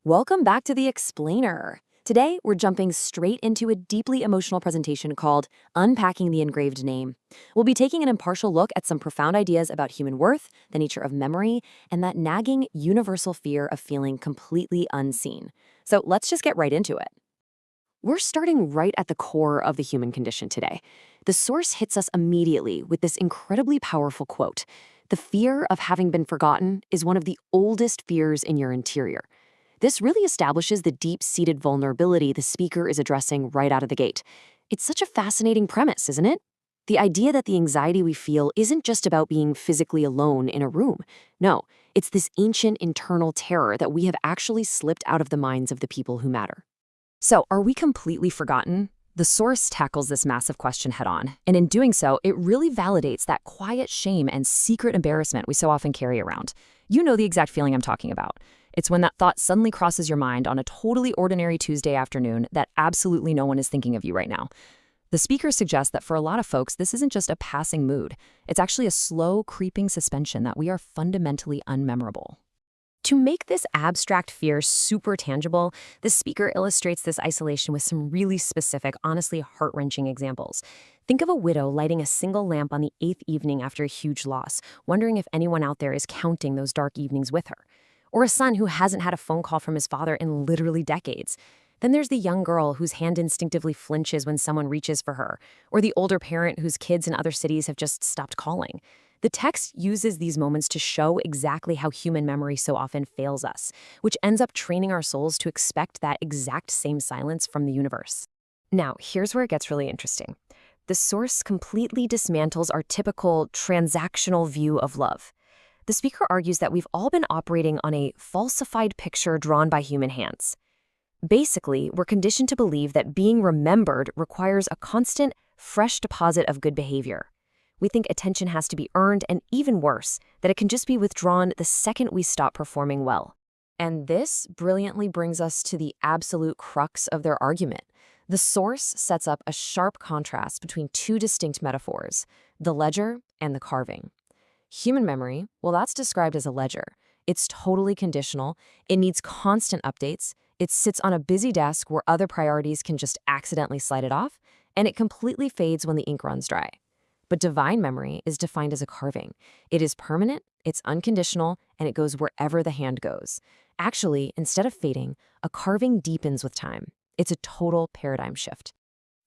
Welcome back to The Explainer. Today, we're jumping straight into a deeply emotional presentation called Unpacking the Engraved Name. We'll be taking an impartial look at some profound ideas about human worth, the nature of memory, and that nagging universal fear of feeling completely unseen. So let's just get right into it. We're starting right at the core of the human condition today. The source hits us immediately with this incredibly powerful quote. The fear of having been forgotten is one of the oldest fears in your interior. This really establishes the deep-seated vulnerability the speaker is addressing right out of the gate. It's such a fascinating premise, isn't it? The idea that the anxiety we feel isn't just about being physically alone in a room. No, it's this ancient internal terror that we have actually slipped out of the minds of the people who matter. So, are we completely forgotten? The source tackles this massive question head-on, and in doing so, it really validates that quiet shame and secret embarrassment we so often carry around. You know the exact feeling I'm talking about. It's when that thought suddenly crosses your mind on a totally ordinary Tuesday afternoon that absolutely no one is thinking of you right now. The speaker suggests that for a lot of folks, this isn't just a passing mood. It's actually a slow, creeping suspension that we are fundamentally unmemorable. To make this abstract fear super tangible, the speaker illustrates this isolation with some really specific, honestly heart-wrenching examples. Think of a widow lighting a single lamp on the 8th evening after a huge loss, wondering if anyone out there is counting those dark evenings with her. Or a son who hasn't had a phone call from his father in literally decades. Then there's the young girl whose hand instinctively flinches when someone reaches for her, or the older parent whose kids in other cities have just stopped calling. The text uses these moments to show exactly how human memory so often fails us, which ends up training our souls to expect that exact same silence from the universe. Now, here's where it gets really interesting. The source completely dismantles our typical transactional view of love. The speaker argues that we've all been operating on a falsified picture drawn by human hands. Basically, we're conditioned to believe that being remembered requires a constant, fresh deposit of good behavior. We think attention has to be earned, and even worse, that it can just be withdrawn the second we stop performing well. And this brilliantly brings us to the absolute crux of their argument. The source sets up a sharp contrast between two distinct metaphors, the ledger and the carving. Human memory, well, that's described as a ledger. It's totally conditional. It needs constant updates. It sits on a busy desk where other priorities can just accidentally slide it off, and it completely fades when the ink runs dry. But divine memory is defined as a carving. It is permanent, it's unconditional, and it goes wherever the hand goes. Actually, instead of fading, a carving deepens with time. It's a total paradigm shift.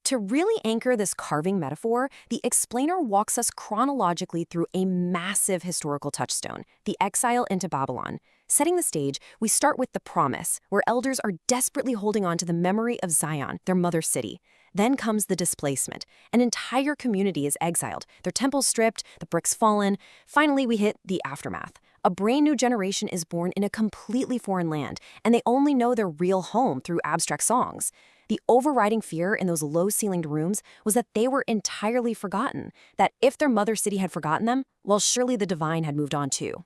To really anchor this carving metaphor, the explainer walks us chronologically through a massive historical touchstone, the exile into Babylon. Setting the stage, we start with the promise, where elders are desperately holding on to the memory of Zion, their mother city. Then comes the displacement. An entire community is exiled, their temples stripped, the bricks fallen. Finally, we hit the aftermath. A brand new generation is born in a completely foreign land, and they only know their real home through abstract songs. The overriding fear in those low-ceilinged rooms was that they were entirely forgotten, that if their mother city had forgotten them, well, surely the divine had moved on too.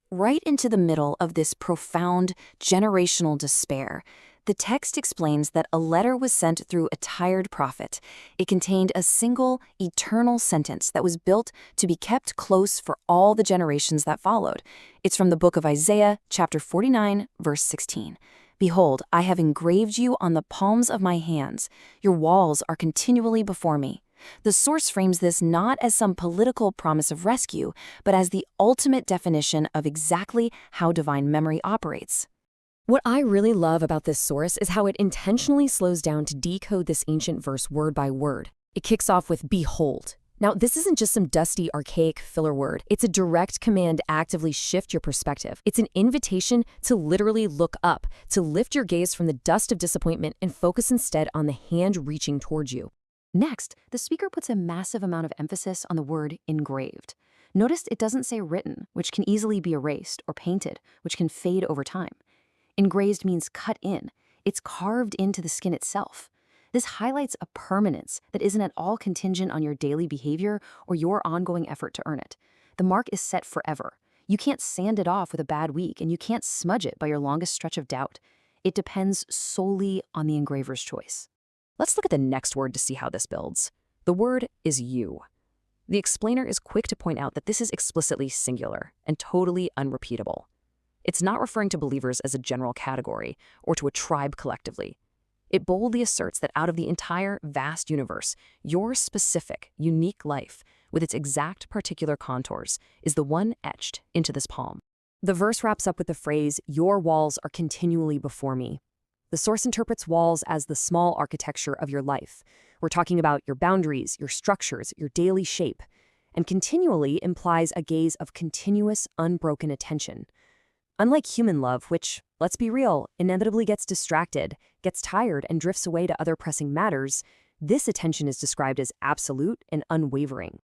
Right into the middle of this profound generational despair, the text explains that a letter was sent through a tired prophet. It contained a single, eternal sentence that was built to be kept close for all the generations that followed. It's from the book of Isaiah, chapter 49, verse 16. Behold, I have engraved you on the palms of my hands. Your walls are continually before me. The source frames this not as some political promise of rescue, but as the ultimate definition of exactly how divine memory operates. What I really love about this source is how it intentionally slows down to decode this ancient verse word by word. It kicks off with behold. Now, this isn't just some dusty, archaic filler word. It's a direct command to actively shift your perspective. It's an invitation to literally look up, to lift your gaze from the dust of disappointment and focus instead on the hand reaching towards you. Next, the speaker puts a massive amount of emphasis on the word engraved. Notice it doesn't say written, which can easily be erased, or painted, which can fade over time. Engraved means cut in. It's carved into the skin itself. This highlights a permanence that isn't at all contingent on your daily behavior or your ongoing effort to earn it. The mark is set forever. You can't sand it off with a bad week, and you can't smudge it by your longest stretch of doubt. It depends solely on the engraver's choice. Let's look at the next word to see how this builds. The word is you. The explainer is quick to point out that this is explicitly singular and totally unrepeatable. It's not referring to believers as a general category or to a tribe collectively. It boldly asserts that out of the entire vast universe, your specific, unique life, with its exact particular contours, is the one etched into this palm. The verse wraps up with the phrase, "Your walls are continually before me." The source interprets walls as the small architecture of your life. We're talking about your boundaries, your structures, your daily shape, and continually implies a gaze of continuous, unbroken attention. Unlike human love, which, let's be real, inevitably gets distracted, gets tired, and drifts away to other pressing matters, this attention is described as absolute and unwavering.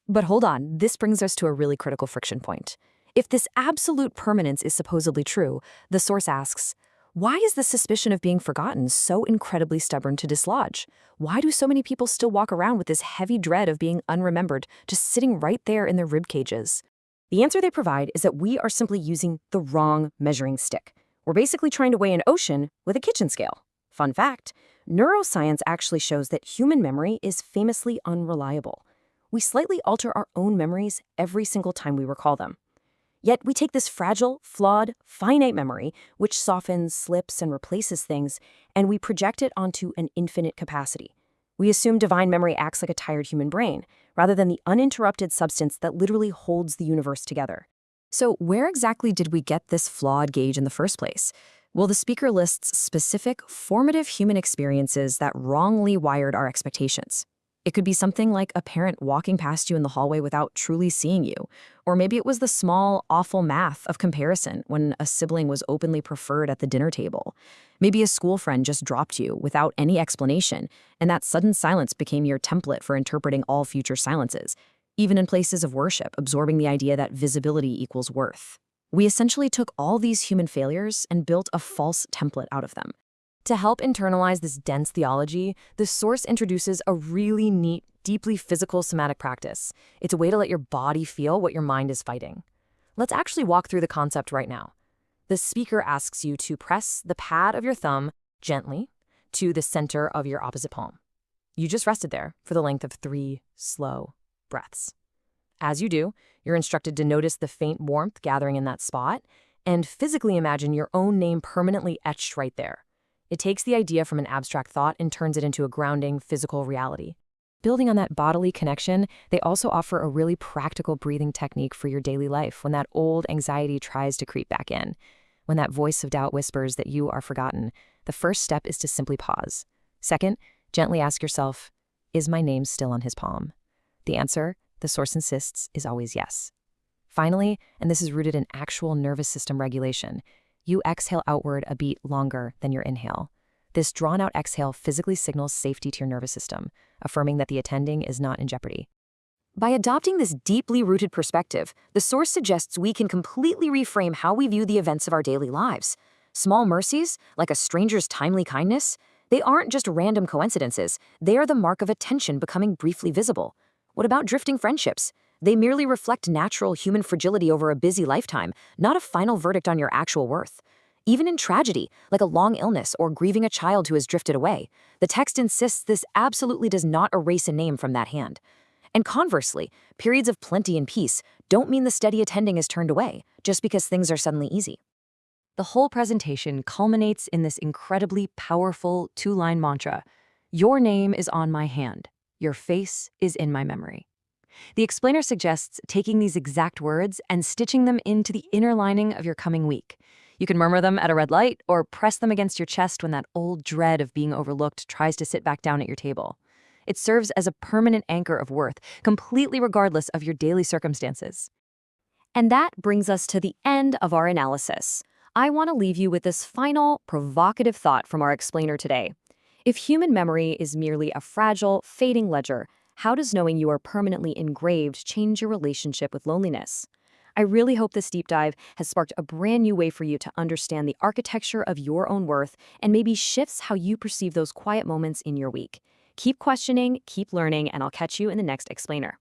But hold on, this brings us to a really critical friction point. If this absolute permanence is supposedly true, the source asks, why is the suspicion of being forgotten so incredibly stubborn to dislodge? Why do so many people still walk around with this heavy dread of being unremembered, just sitting right there in their rib cages? The answer they provide is that we are simply using the wrong measuring stick. We're basically trying to weigh an ocean with a kitchen scale. Fun fact, neuroscience actually shows that human memory is famously unreliable. We slightly alter our own memories every single time we recall them. Yet we take this fragile, flawed, finite memory, which softens, slips, and replaces things, and we project it onto an infinite capacity. We assume divine memory acts like a tired human brain, rather than the uninterrupted substance that literally holds the universe together. So where exactly did we get this flawed gauge in the first place? Well, the speaker lists specific, formative human experiences that wrongly wired our expectations. It could be something like a parent walking past you in the hallway without truly seeing you. Or maybe it was the small, awful math of comparison when a sibling was openly preferred at the dinner table. Maybe a school friend just dropped you without any explanation, and that sudden silence became your template for interpreting all future silences. Even in places of worship, absorbing the idea that visibility equals worth. We essentially took all these human failures and built a false template out of them. To help internalize this dense theology, the source introduces a really neat, deeply physical somatic practice. It's a way to let your body feel what your mind is fighting. Let's actually walk through the concept right now. The speaker asks you to press the pad of your thumb gently to the center of your opposite palm. You just rested there for the length of 3 slow breaths. As you do, you're instructed to notice the faint warmth gathering in that spot and physically imagine your own name permanently etched right there. It takes the idea from an abstract thought and turns it into a grounding, physical reality. Building on that bodily connection, they also offer a really practical breathing technique for your daily life when that old anxiety tries to creep back in. When that voice of doubt whispers that you are forgotten, the first step is to simply pause. Second, gently ask yourself, is my name still on his palm? The answer, the source insists, is always yes. Finally, and this is rooted in actual nervous system regulation, you exhale outward a beat longer than your inhale. This drawn-out exhale physically signals safety to your nervous system, affirming that the attending is not in jeopardy. By adopting this deeply rooted perspective, the source suggests we can completely reframe how we view the events of our daily lives. Small mercies, like a stranger's timely kindness, they aren't just random coincidences. They are the mark of attention becoming briefly visible. What about drifting friendships? They merely reflect natural human fragility over a busy lifetime, not a final verdict on your actual worth. Even in tragedy, like a long illness or grieving a child who has drifted away, the text insists this absolutely does not erase a name from that hand. And conversely, periods of plenty and peace don't mean the steady attending is turned away, just because things are suddenly easy. The whole presentation culminates in this incredibly powerful 2-line mantra, "Your name is on my hand. Your face is in my memory." The explainer suggests taking these exact words and stitching them into the inner lining of your coming week. You can murmur them at a red light or press them against your chest when that old dread of being overlooked tries to sit back down at your table. It serves as a permanent anchor of worth, completely regardless of your daily circumstances. And that brings us to the end of our analysis. I want to leave you with this final, provocative thought from our explainer today. If human memory is merely a fragile, fading ledger, how does knowing you are permanently engraved change your relationship with loneliness? I really hope this deep dive has sparked a brand new way for you to understand the architecture of your own worth and maybe shifts how you perceive those quiet moments in your week. Keep questioning, keep learning, and I'll catch you in the next explainer.